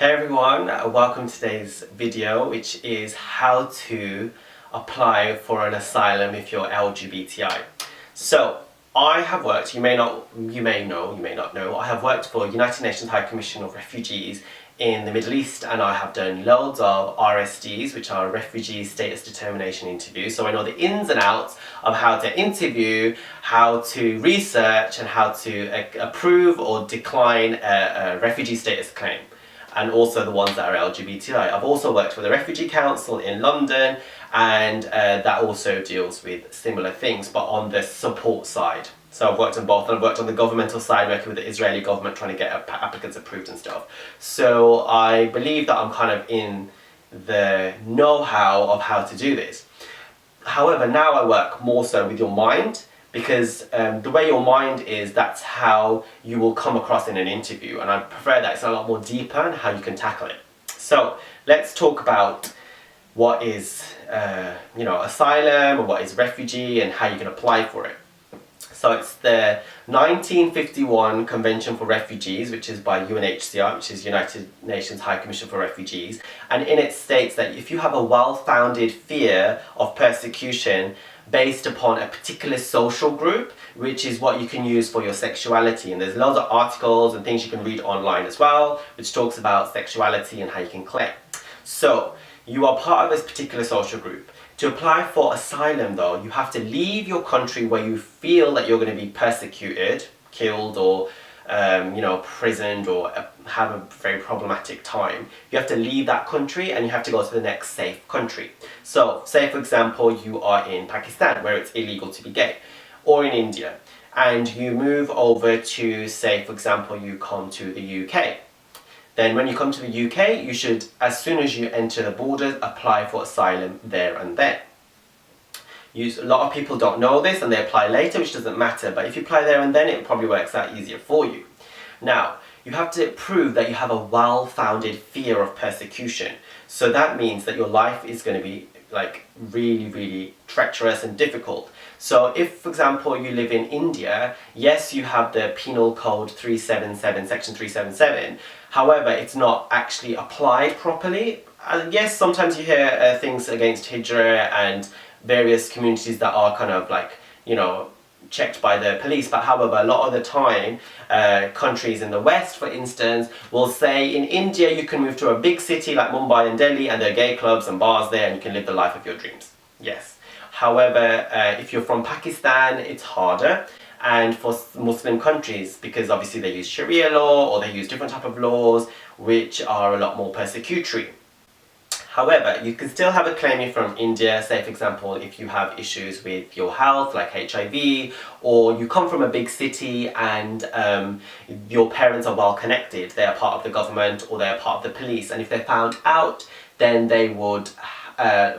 Hey everyone, welcome to today's video, which is how to apply for an asylum if you're LGBTI. So, I have worked, you may know, you may not know, I have worked for United Nations High Commission of Refugees in the Middle East, and I have done loads of RSDs, which are Refugee Status Determination interviews. So I know the ins and outs of how to interview, how to research, and how to approve or decline a refugee status claim, and also the ones that are LGBTI. I've also worked for the Refugee Council in London, and that also deals with similar things, but on the support side. So I've worked on both, and I've worked on the governmental side, working with the Israeli government, trying to get applicants approved and stuff. So I believe that I'm kind of in the know-how of how to do this. However, now I work more so with your mind, because the way your mind is, that's how you will come across in an interview, and I prefer that. It's a lot more deeper and how you can tackle it. So let's talk about what is asylum, or what is refugee, and how you can apply for it. So it's the 1951 Convention for Refugees, which is by UNHCR, which is United Nations High Commission for Refugees, and in it states that if you have a well-founded fear of persecution based upon a particular social group, which is what you can use for your sexuality, and there's loads of articles and things you can read online as well, which talks about sexuality and how you can claim. So you are part of this particular social group. To apply for asylum though, you have to leave your country where you feel that you're going to be persecuted, killed, or imprisoned, or have a very problematic time. You have to leave that country and you have to go to the next safe country. So say for example you are in Pakistan, where it's illegal to be gay, or in India, and you move over to, say for example, you come to the UK. Then when you come to the UK, you should, as soon as you enter the borders, apply for asylum there and then. A lot of people don't know this and they apply later, which doesn't matter, but if you apply there and then, it probably works out easier for you. Now, you have to prove that you have a well-founded fear of persecution. So that means that your life is going to be really treacherous and difficult. So if, for example, you live in India, yes, you have the Penal Code 377, Section 377, however, it's not actually applied properly. And yes, sometimes you hear things against Hijra and various communities that are kind of checked by the police, but however, a lot of the time, countries in the West, for instance, will say in India you can move to a big city like Mumbai and Delhi, and there are gay clubs and bars there, and you can live the life of your dreams. Yes. However, if you're from Pakistan, it's harder, and for Muslim countries, because obviously they use Sharia law, or they use different type of laws, which are a lot more persecutory. However, you can still have a claim if from India, say for example, if you have issues with your health, like HIV, or you come from a big city and your parents are well connected, they are part of the government or they are part of the police, and if they're found out, then they would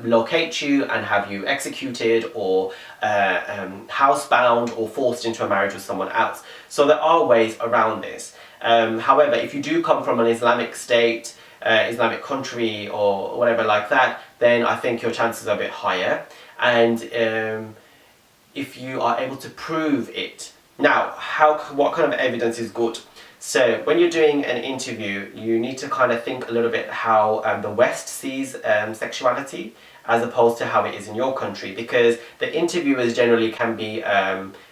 locate you and have you executed, or housebound, or forced into a marriage with someone else. So there are ways around this. However, if you do come from an Islamic state, Islamic country or whatever like that, then I think your chances are a bit higher, and if you are able to prove it. Now, what kind of evidence is good? So when you're doing an interview, you need to kind of think a little bit how the West sees sexuality as opposed to how it is in your country, because the interviewers generally can be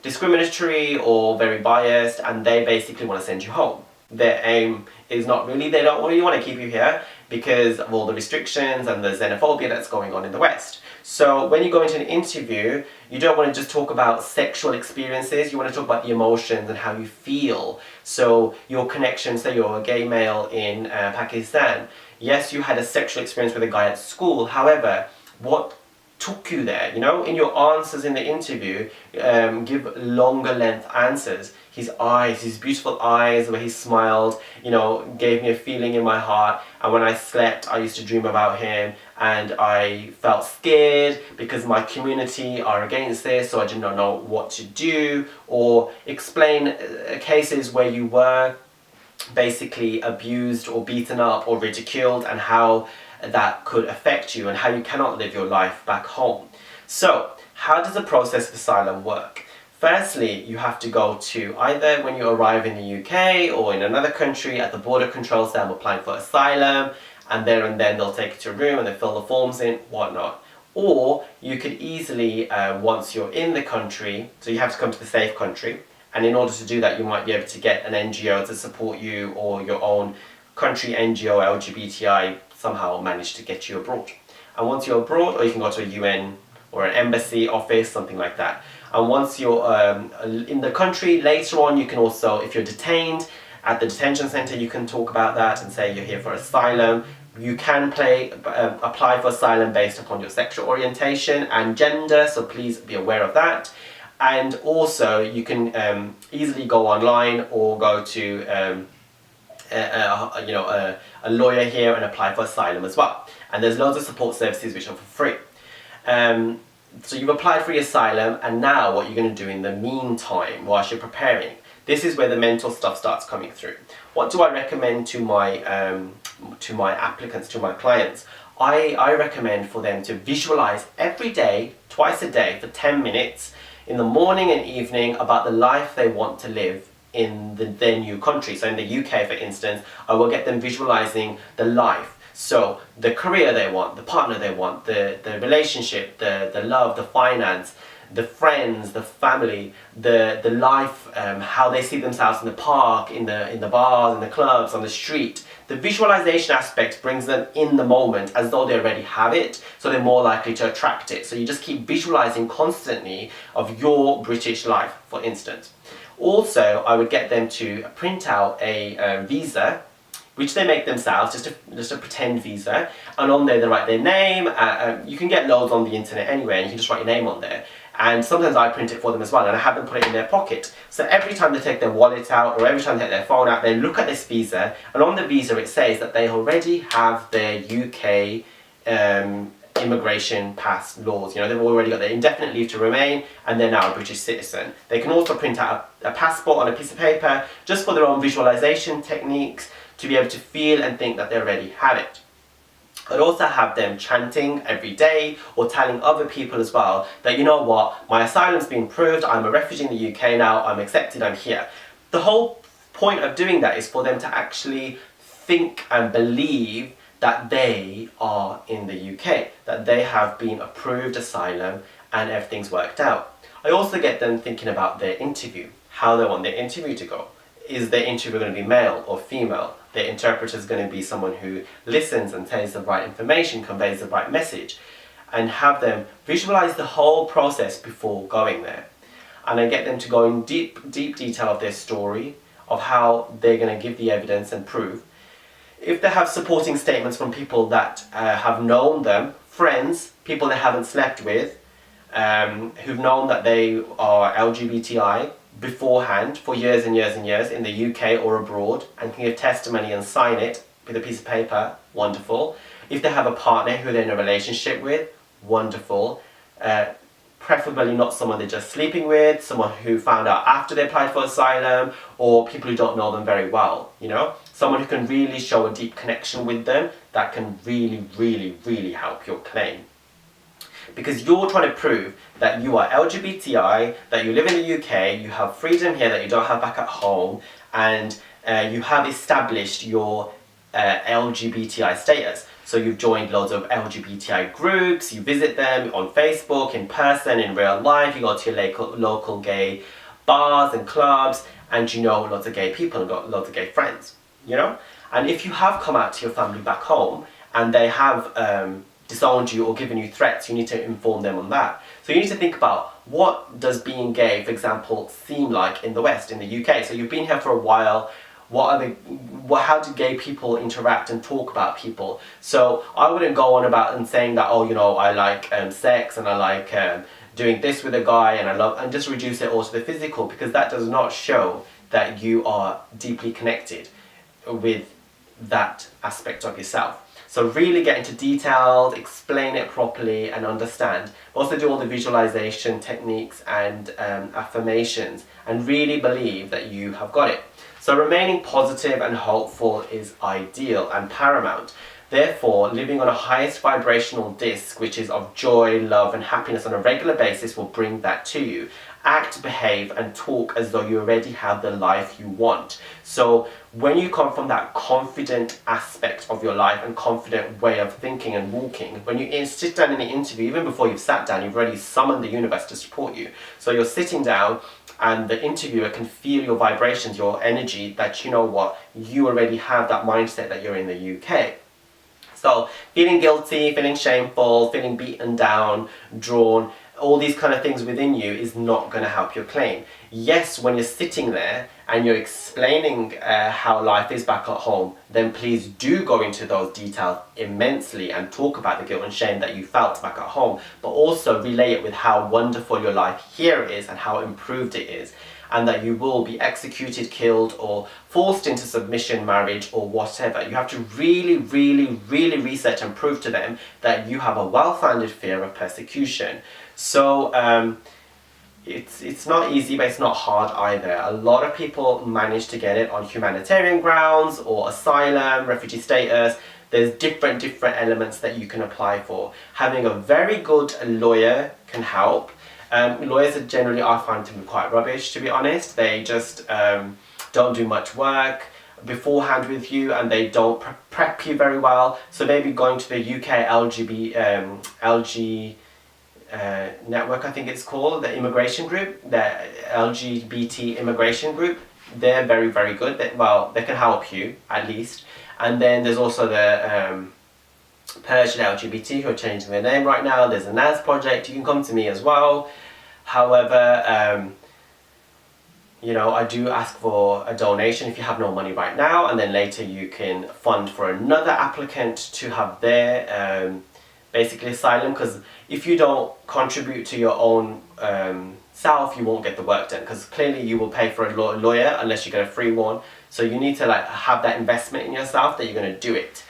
discriminatory or very biased, and they basically want to send you home. Their aim is not really, they don't really want to keep you here because of all the restrictions and the xenophobia that's going on in the West. So when you go into an interview, you don't want to just talk about sexual experiences, you want to talk about the emotions and how you feel. So your connection, say you're a gay male in Pakistan, yes, you had a sexual experience with a guy at school, however, what took you there? In your answers in the interview, give longer length answers. His eyes, his beautiful eyes, the way he smiled, gave me a feeling in my heart, and when I slept I used to dream about him, and I felt scared because my community are against this, so I did not know what to do. Or explain cases where you were basically abused or beaten up or ridiculed, and how that could affect you and how you cannot live your life back home. So, how does the process of asylum work? Firstly, you have to go to either when you arrive in the UK or in another country at the border controls them applying for asylum, and there and then they'll take you to a room and they fill the forms in, whatnot. Or you could easily, once you're in the country, so you have to come to the safe country, and in order to do that you might be able to get an NGO to support you, or your own country NGO LGBTI somehow manage to get you abroad. And once you're abroad, or you can go to a UN or an embassy office, something like that. And once you're in the country, later on you can also, if you're detained at the detention centre, you can talk about that and say you're here for asylum. You can apply for asylum based upon your sexual orientation and gender, so please be aware of that. And also you can easily go online or go to a lawyer here and apply for asylum as well. And there's loads of support services which are for free. So you've applied for your asylum, and now what you're going to do in the meantime whilst you're preparing, this is where the mental stuff starts coming through. What do I recommend to my applicants, to my clients? I recommend for them to visualize every day, twice a day, for 10 minutes in the morning and evening about the life they want to live in their new country. So in the UK, for instance, I will get them visualizing the life. So the career they want, the partner they want, the relationship, the love, the finance, the friends, the family, the life, how they see themselves in the park, in the bars, in the clubs, on the street. The visualization aspect brings them in the moment as though they already have it, so they're more likely to attract it. So you just keep visualizing constantly of your British life, for instance. Also, I would get them to print out a visa, which they make themselves, just a pretend visa, and on there they write their name. You can get loads on the internet anyway, and you can just write your name on there. And sometimes I print it for them as well, and I have them put it in their pocket. So every time they take their wallet out, or every time they take their phone out, they look at this visa, and on the visa it says that they already have their UK immigration pass laws. You know, they've already got their indefinite leave to remain, and they're now a British citizen. They can also print out a passport on a piece of paper, just for their own visualization techniques, to be able to feel and think that they already have it. I'd also have them chanting every day, or telling other people as well, that you know what, my asylum's been approved, I'm a refugee in the UK now, I'm accepted, I'm here. The whole point of doing that is for them to actually think and believe that they are in the UK, that they have been approved asylum and everything's worked out. I also get them thinking about their interview, how they want their interview to go. Is their interviewer going to be male or female? Their interpreter is going to be someone who listens and says the right information, conveys the right message, and have them visualize the whole process before going there. And I get them to go in deep detail of their story, of how they're going to give the evidence and prove. If they have supporting statements from people that have known them, friends, people they haven't slept with, who've known that they are LGBTI beforehand for years and years and years in the UK or abroad, and can give testimony and sign it with a piece of paper, wonderful. If they have a partner who they're in a relationship with, wonderful. Preferably not someone they're just sleeping with, someone who found out after they applied for asylum, or people who don't know them very well, you know? Someone who can really show a deep connection with them that can really help your claim. Because you're trying to prove that you are LGBTI, that you live in the UK, you have freedom here that you don't have back at home, and you have established your LGBTI status. So you've joined loads of LGBTI groups, you visit them on Facebook, in person, in real life, you go to your local gay bars and clubs, and you know lots of gay people and got lots of gay friends, you know? And if you have come out to your family back home and they have disowned you or given you threats, you need to inform them on that. So you need to think about, what does being gay, for example, seem like in the West, in the UK? So you've been here for a while. How do gay people interact and talk about people? So I wouldn't go on about and saying that, oh, you know, I like sex and I like doing this with a guy and just reduce it all to the physical, because that does not show that you are deeply connected with that aspect of yourself. So really get into details, explain it properly and understand. Also do all the visualization techniques and affirmations, and really believe that you have got it. So remaining positive and hopeful is ideal and paramount. Therefore, living on a highest vibrational disc, which is of joy, love and happiness on a regular basis, will bring that to you. act, behave, and talk as though you already have the life you want. So when you come from that confident aspect of your life and confident way of thinking and walking, when you sit down in the interview, even before you've sat down, you've already summoned the universe to support you. So you're sitting down and the interviewer can feel your vibrations, your energy, that you know what, you already have that mindset that you're in the UK. So feeling guilty, feeling shameful, feeling beaten down, drawn, all these kind of things within you is not going to help your claim. Yes, when you're sitting there and you're explaining how life is back at home, then please do go into those details immensely and talk about the guilt and shame that you felt back at home, but also relay it with how wonderful your life here is and how improved it is, and that you will be executed, killed, or forced into submission, marriage, or whatever. You have to really, really, really research and prove to them that you have a well-founded fear of persecution. So it's not easy, but it's not hard either. A lot of people manage to get it on humanitarian grounds or asylum, refugee status. There's different elements that you can apply for. Having a very good lawyer can help. Lawyers are generally, I find, to be quite rubbish, to be honest. They just don't do much work beforehand with you, and they don't prep you very well. So maybe going to the UK LG network, I think it's called, the immigration group, the LGBT immigration group, they're very, very good. They can help you, at least. And then there's also the Persian LGBT, who are changing their name right now. There's a NAS project. You can come to me as well. However, you know, I do ask for a donation if you have no money right now, and then later you can fund for another applicant to have their basically asylum, because if you don't contribute to your own self, you won't get the work done, because clearly you will pay for a lawyer unless you get a free one. So you need to like have that investment in yourself that you're going to do it.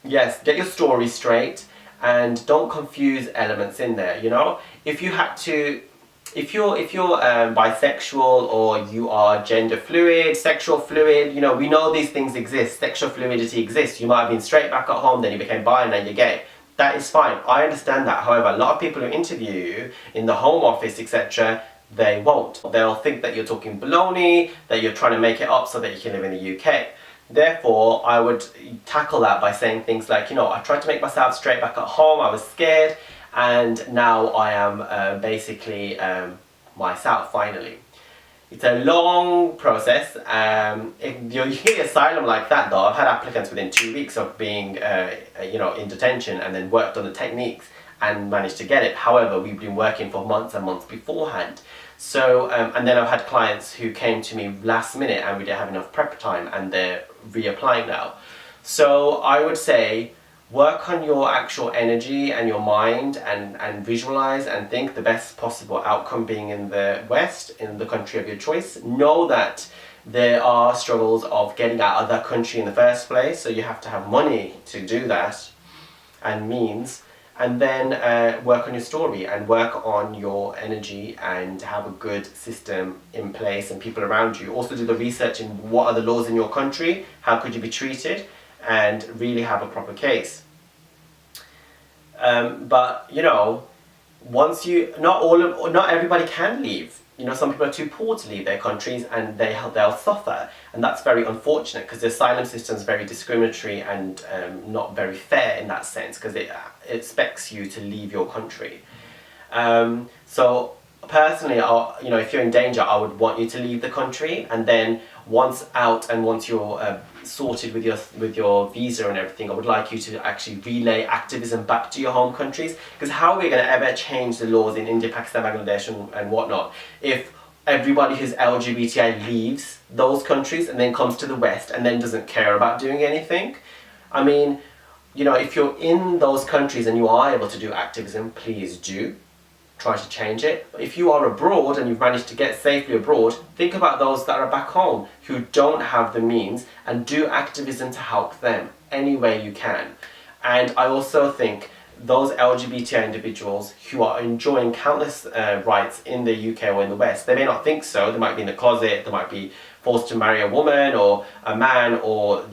Yes, get your story straight and don't confuse elements in there, you know. If you had to, if you're bisexual, or you are gender fluid, sexual fluid, you know, we know these things exist. Sexual fluidity exists. You might have been straight back at home, then you became bi, and now you're gay. That is fine. I understand that. However, a lot of people who interview you in the Home Office, etc., they won't. They'll think that you're talking baloney, that you're trying to make it up so that you can live in the UK. Therefore, I would tackle that by saying things like, you know, I tried to make myself straight back at home, I was scared, and now I am basically myself, finally. It's a long process. If you get asylum like that, though, I've had applicants within 2 weeks of being, you know, in detention, and then worked on the techniques and managed to get it. However, we've been working for months and months beforehand. So, and then I've had clients who came to me last minute and we didn't have enough prep time, and they're reapplying now. So I would say work on your actual energy and your mind, and visualize and think the best possible outcome being in the West, in the country of your choice. Know that there are struggles of getting out of that country in the first place, so you have to have money to do that, and means. And then work on your story and work on your energy and have a good system in place and people around you. Also do the research in what are the laws in your country, how could you be treated, and really have a proper case. But you know, once you, not everybody can leave. You know, some people are too poor to leave their countries, and they'll suffer, and that's very unfortunate, because the asylum system is very discriminatory and not very fair in that sense, because it expects you to leave your country. So personally, you know, if you're in danger, I would want you to leave the country, and then once out and once you're sorted with your visa and everything, I would like you to actually relay activism back to your home countries, because how are we going to ever change the laws in India, Pakistan, Bangladesh and whatnot if everybody who's LGBTI leaves those countries and then comes to the West and then doesn't care about doing anything? I mean, you know, if you're in those countries and you are able to do activism, please do. Try to change it. But if you are abroad and you've managed to get safely abroad, think about those that are back home who don't have the means, and do activism to help them any way you can. And I also think those LGBTI individuals who are enjoying countless rights in the UK or in the West. They may not think so. They might be in the closet, they might be forced to marry a woman or a man, or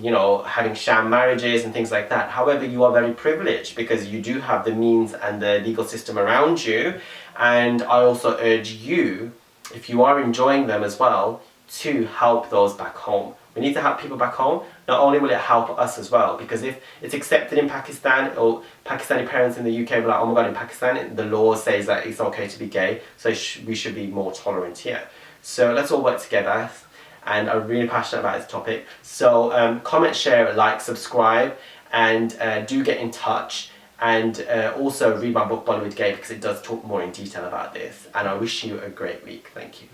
having sham marriages and things like that. However, you are very privileged because you do have the means and the legal system around you. And I also urge you, if you are enjoying them as well, to help those back home. We need to help people back home. Not only will it help us as well, because if it's accepted in Pakistan, or Pakistani parents in the UK will like, oh my god, in Pakistan the law says that it's okay to be gay, so we should be more tolerant here. So let's all work together, and I'm really passionate about this topic. So comment, share, like, subscribe, and do get in touch. And also read my book Bollywood Gay, because it does talk more in detail about this. And I wish you a great week. Thank you.